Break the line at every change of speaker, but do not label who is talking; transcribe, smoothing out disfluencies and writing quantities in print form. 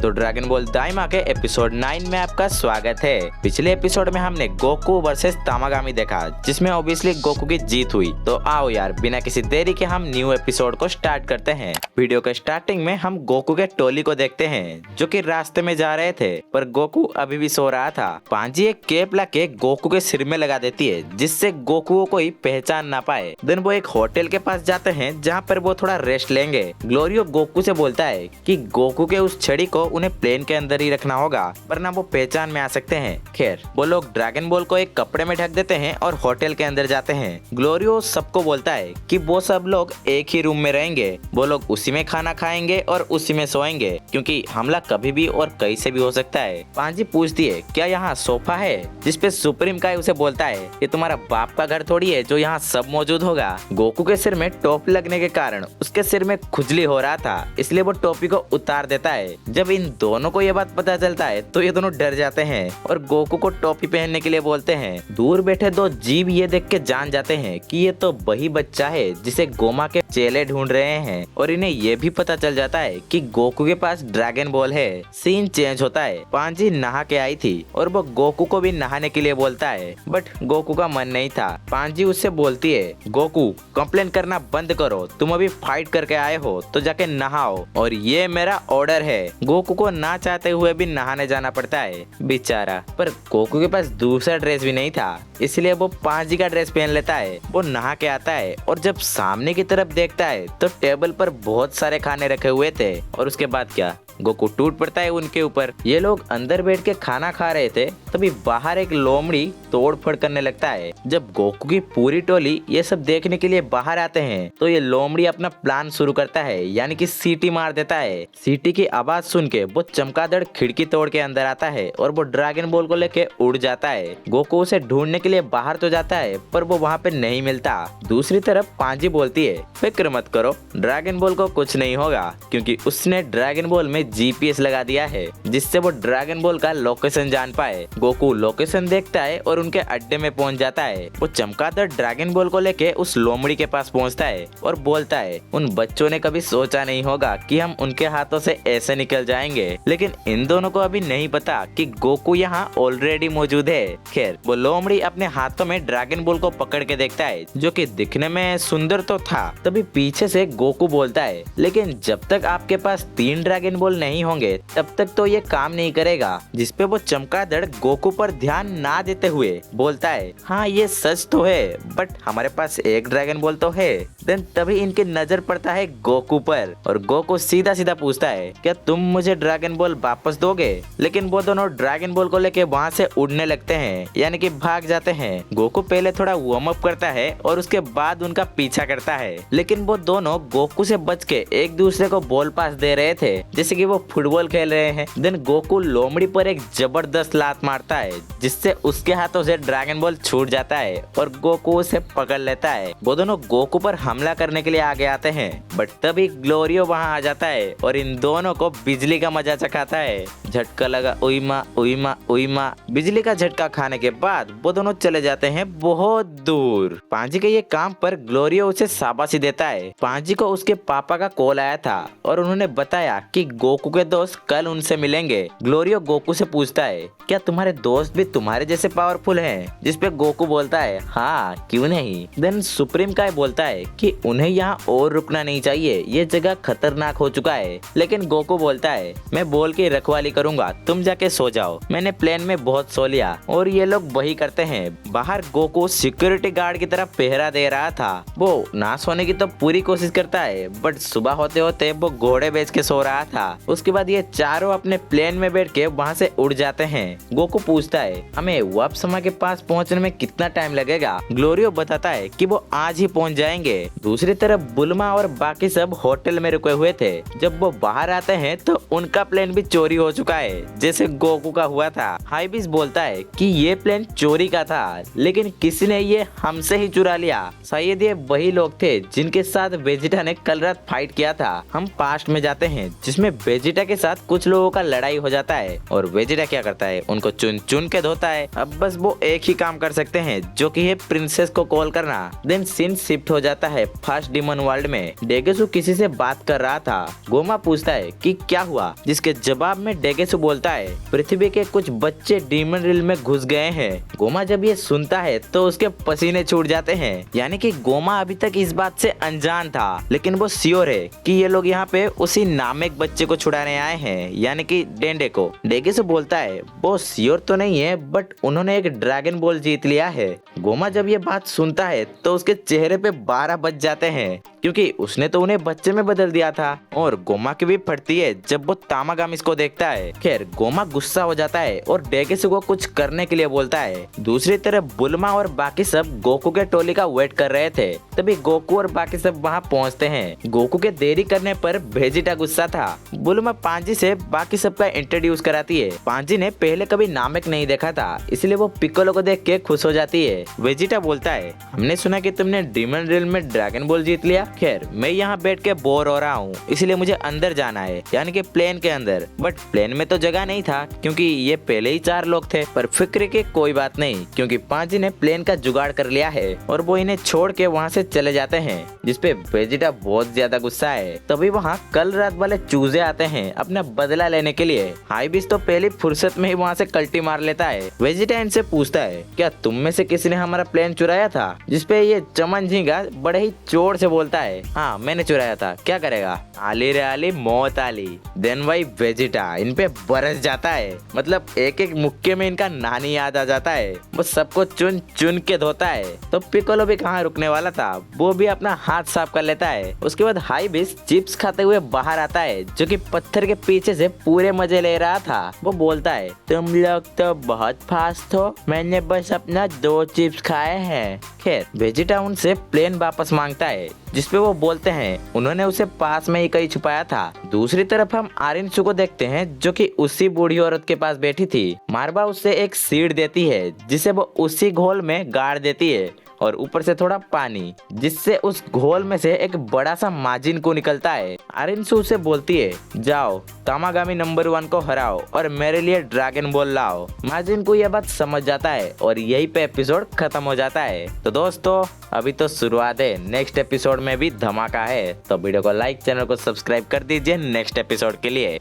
तो dragon ball दाइमा के episode 9 में आपका स्वागत है। पिछले एपिसोड में हमने गोकू वर्सेस तामागामी देखा, जिसमें ऑब्वियसली गोकू की जीत हुई। तो आओ यार, बिना किसी देरी के हम न्यू एपिसोड को स्टार्ट करते हैं। वीडियो के स्टार्टिंग में हम गोकू के टोली को देखते हैं, जो कि रास्ते में जा रहे थे, पर गोकू अभी भी सो रहा था। पांजी एक केप ला के गोकू के सिर में लगा देती है, जिससे गोकू को कोई पहचान ना पाए। देन वो एक होटल के पास जाते हैं, जहाँ पर वो थोड़ा रेस्ट लेंगे। ग्लोरियो गोकू से बोलता है कि गोकू के उस छड़ी को उन्हें प्लेन के अंदर ही रखना होगा, वरना वो पहचान में आ सकते हैं। खैर, वो लोग ड्रैगन बॉल को एक कपड़े में ढक देते हैं और होटल के अंदर जाते हैं। ग्लोरियो सबको बोलता है कि वो सब लोग एक ही रूम में रहेंगे, वो लोग उसी में खाना खाएंगे और उसी में सोएंगे, क्योंकि हमला कभी भी और कहीं से भी हो सकता है। पांजी पूछती है क्या यहाँ सोफा है, जिसपे सुप्रीम काय उसे बोलता है ये तुम्हारा बाप का घर थोड़ी है जो यहाँ सब मौजूद होगा। गोकू के सिर में टोपी लगने के कारण उसके सिर में खुजली हो रहा था, इसलिए वो टोपी को उतार देता है। जब इन दोनों को ये बात पता चलता है तो ये दोनों डर जाते हैं और गोकू को टोपी पहनने के लिए बोलते हैं। दूर बैठे दो जीव ये देख के जान जाते हैं कि ये तो वही बच्चा है जिसे गोमा के चेले ढूंढ रहे हैं, और इन्हें ये भी पता चल जाता है कि गोकू के पास ड्रैगन बॉल है। सीन चेंज होता है। पांजी नहा के आई थी और वो गोकू को भी नहाने के लिए बोलता है, बट गोकू का मन नहीं था। पांजी उससे बोलती है गोकू कंप्लेन करना बंद करो, तुम अभी फाइट करके आए हो तो जाके नहाओ, और ये मेरा ऑर्डर है। गोकू को ना चाहते हुए भी नहाने जाना पड़ता है बेचारा। पर गोकू के पास दूसरा ड्रेस भी नहीं था, इसलिए वो पांजी का ड्रेस पहन लेता है। वो नहा के आता है और जब सामने की तरफ देखता है तो टेबल पर बहुत सारे खाने रखे हुए थे, और उसके बाद क्या, गोकू टूट पड़ता है उनके ऊपर। ये लोग अंदर बैठ के खाना खा रहे थे, तभी बाहर एक लोमड़ी तोड़ फोड़ करने लगता है। जब गोकू की पूरी टोली ये सब देखने के लिए बाहर आते हैं तो ये लोमड़ी अपना प्लान शुरू करता है, यानी कि सीटी मार देता है। सीटी की आवाज सुन के वो चमगादड़ खिड़की तोड़ के अंदर आता है और वो ड्रैगन बॉल को लेके उड़ जाता है। गोकू उसे ढूंढने के लिए बाहर तो जाता है, पर वो वहाँ पे नहीं मिलता। दूसरी तरफ पांजी बोलती है फिक्र मत करो, ड्रैगन बॉल को कुछ नहीं होगा, क्योंकि उसने ड्रैगन बॉल में जीपीएस लगा दिया है, जिससे वो ड्रैगन बॉल का लोकेशन जान पाए। गोकू लोकेशन देखता है और उनके अड्डे में पहुंच जाता है। वो चमगादड़ ड्रैगन बॉल को लेके उस लोमड़ी के पास पहुंचता है और बोलता है उन बच्चों ने कभी सोचा नहीं होगा कि हम उनके हाथों से ऐसे निकल जाएंगे, लेकिन इन दोनों को अभी नहीं पता कि गोकू यहाँ ऑलरेडी मौजूद है। खैर, वो लोमड़ी अपने हाथों में ड्रैगन बॉल को पकड़ के देखता है, जो कि दिखने में सुंदर तो था। तभी पीछे से गोकू बोलता है लेकिन जब तक आपके पास 3 ड्रैगन बॉल नहीं होंगे तब तक तो ये काम नहीं करेगा। जिसपे वो चमगादड़ गोकू पर ध्यान ना देते हुए बोलता है हाँ ये सच तो है, बट हमारे पास एक ड्रैगन बॉल तो है। देन तभी इनकी नजर पड़ता है गोकू पर, और गोकू सीधा सीधा पूछता है क्या तुम मुझे ड्रैगन बॉल वापस दोगे। लेकिन वो दोनों ड्रैगन बॉल को लेके वहाँ से उड़ने लगते हैं, यानी कि भाग जाते हैं। गोकू पहले थोड़ा वार्म अप करता है और उसके बाद उनका पीछा करता है, लेकिन वो दोनों गोकू से बच के एक दूसरे को बॉल पास दे रहे थे, जैसे कि वो फुटबॉल खेल रहे हैं। देन गोकू लोमड़ी पर एक जबरदस्त लात मारता है, जिससे उसके हाथों से ड्रैगन बॉल छूट जाता है और गोकू उसे पकड़ लेता है। वो दोनों गोकू पर हमला करने के लिए आगे आते हैं, बट तभी ग्लोरियो वहाँ आ जाता है और इन दोनों को बिजली का मजा चखाता है। झटका लगा, उइमा उइमा उइमा। बिजली का झटका खाने के बाद वो दोनों चले जाते हैं बहुत दूर। पांजी के ये काम पर ग्लोरियो उसे शाबाशी देता है। पांजी को उसके पापा का कॉल आया था और उन्होंने बताया कि गोकू के दोस्त कल उनसे मिलेंगे। ग्लोरियो गोकू से पूछता है क्या तुम्हारे दोस्त भी तुम्हारे जैसे पावरफुल हैं? जिसपे गोकू बोलता है हाँ क्यों नहीं। देन सुप्रीम काय बोलता है कि उन्हें यहाँ और रुकना नहीं चाहिए, ये जगह खतरनाक हो चुका है। लेकिन गोकू बोलता है मैं बोल के रखवाली करूंगा, तुम जाके सो जाओ, मैंने प्लेन में बहुत सो लिया। और ये लोग वही करते हैं। बाहर गोकू सिक्योरिटी गार्ड की तरफ पहरा दे रहा था। वो ना सोने की तो पूरी कोशिश करता है, बट सुबह होते होते वो घोड़े बेच के सो रहा था। उसके बाद ये चारों अपने प्लेन में बैठ के वहाँ से उड़ जाते हैं। गोकू पूछता है हमें वाप समय के पास पहुँचने में कितना टाइम लगेगा। ग्लोरियो बताता है कि वो आज ही पहुँच जाएंगे। दूसरी तरफ बुल्मा और बाकी सब होटल में रुके हुए थे। जब वो बाहर आते हैं तो उनका प्लेन भी चोरी हो चुका है, जैसे गोकू का हुआ था। हाइबिस बोलता है कि ये प्लेन चोरी का था, लेकिन किसी ने ये हमसे ही चुरा लिया। शायद ये वही लोग थे जिनके साथ वेजिटा ने कल रात फाइट किया था। हम पास्ट में जाते हैं जिसमें वेजिटा के साथ कुछ लोगों का लड़ाई हो जाता है और वेजिटा क्या करता है, उनको चुन चुन के धोता है। अब बस वो एक ही काम कर सकते हैं, जो कि है प्रिंसेस को कॉल करना। देन सीन शिफ्ट हो जाता है फास्ट डीमन वर्ल्ड में। डेगेसु किसी से बात कर रहा था। गोमा पूछता है कि क्या हुआ, जिसके जवाब में डेगेसु बोलता है पृथ्वी के कुछ बच्चे डीमन रिल में घुस गए हैं। गोमा जब ये सुनता है तो उसके पसीने छूट जाते हैं। यानी कि गोमा अभी तक इस बात से अनजान था, लेकिन वो श्योर है कि ये लोग यहाँ पे उसी नामेक बच्चे को छुड़ाने आए हैं, यानी कि डेंडे को। डेगेसु बोलता है वो श्योर तो नहीं है, बट उन्होंने एक ड्रैगन बॉल जीत लिया है। गोमा जब ये बात सुनता है तो उसके चेहरे पे 12 बज जाते हैं, क्योंकि उसने तो उन्हें बच्चे में बदल दिया था। और गोमा की भी फटती है जब वो तामागामिस को देखता है। खैर गोमा गुस्सा हो जाता है और डेगेसु को कुछ करने के लिए बोलता है। दूसरी तरफ बुल्मा और बाकी सब गोकू के टोली का वेट कर रहे थे। तभी गोकू और बाकी सब वहाँ पहुँचते हैं। गोकू के देरी करने पर वेजिटा गुस्सा था। बुल्मा पांजी से बाकी सबका इंट्रोड्यूस कराती है। पांजी ने पहले कभी नामेक नहीं देखा था, इसलिए वो पिक्कोलो को देख के खुश हो जाती है। वेजिटा बोलता है हमने सुना कि तुमने डीमन रिल में ड्रैगन बॉल जीत लिया। खैर मैं यहाँ बैठ के बोर हो रहा हूँ, इसलिए मुझे अंदर जाना है, यानी कि प्लेन के अंदर। बट प्लेन में तो जगह नहीं था, क्योंकि ये पहले ही 4 लोग थे। पर फिक्र की कोई बात नहीं, क्योंकि पांजी ने प्लेन का जुगाड़ कर लिया है और वो इन्हें छोड़ के वहाँ से चले जाते हैं, जिसपे वेजिटा बहुत ज्यादा गुस्सा है। तभी वहाँ कल रात वाले चूजे आते हैं अपना बदला लेने के लिए। हाइबिस तो पहली फुर्सत में ही वहाँ से कल्टी मार लेता है। वेजिटा इनसे पूछता है क्या तुम में से किसी ने हमारा प्लेन चुराया था, जिसपे ये चमन झींगा बड़े ही जोर से बोलता है हाँ मैंने चुराया था, क्या करेगा। आली रे आली मौत आली। देन भाई वेजिटा इन पे बरस जाता है। मतलब एक एक मुक्के में इनका नानी याद आ जाता है। वो सबको चुन चुन के धोता है। तो पिकोलो भी कहाँ रुकने वाला था, वो भी अपना हाथ साफ कर लेता है। उसके बाद हाइबिस चिप्स खाते हुए बाहर आता है, जो कि पत्थर के पीछे से पूरे मजे ले रहा था। वो बोलता है तुम लोग तो बहुत फास्ट हो, मैंने बस अपना 2 चिप्स खाए हैं। खैर वेजिटा उनसे प्लेन वापस मांगता है, जिसपे वो बोलते हैं उन्होंने उसे पास में ही कहीं छुपाया था। दूसरी तरफ हम आरिनसु को देखते हैं, जो कि उसी बूढ़ी औरत के पास बैठी थी। मारबा उसे एक सीड देती है, जिसे वो उसी घोल में गाड़ देती है और ऊपर से थोड़ा पानी, जिससे उस घोल में से एक बड़ा सा माजिन को निकलता है। आरिनसु उसे बोलती है जाओ तामागामी नंबर 1 को हराओ और मेरे लिए ड्रैगन बॉल लाओ। माजिन को यह बात समझ जाता है और यही पे एपिसोड खत्म हो जाता है। तो दोस्तों अभी तो शुरुआत है, नेक्स्ट एपिसोड में भी धमाका है। तो वीडियो को लाइक, चैनल को सब्सक्राइब कर दीजिए नेक्स्ट एपिसोड के लिए।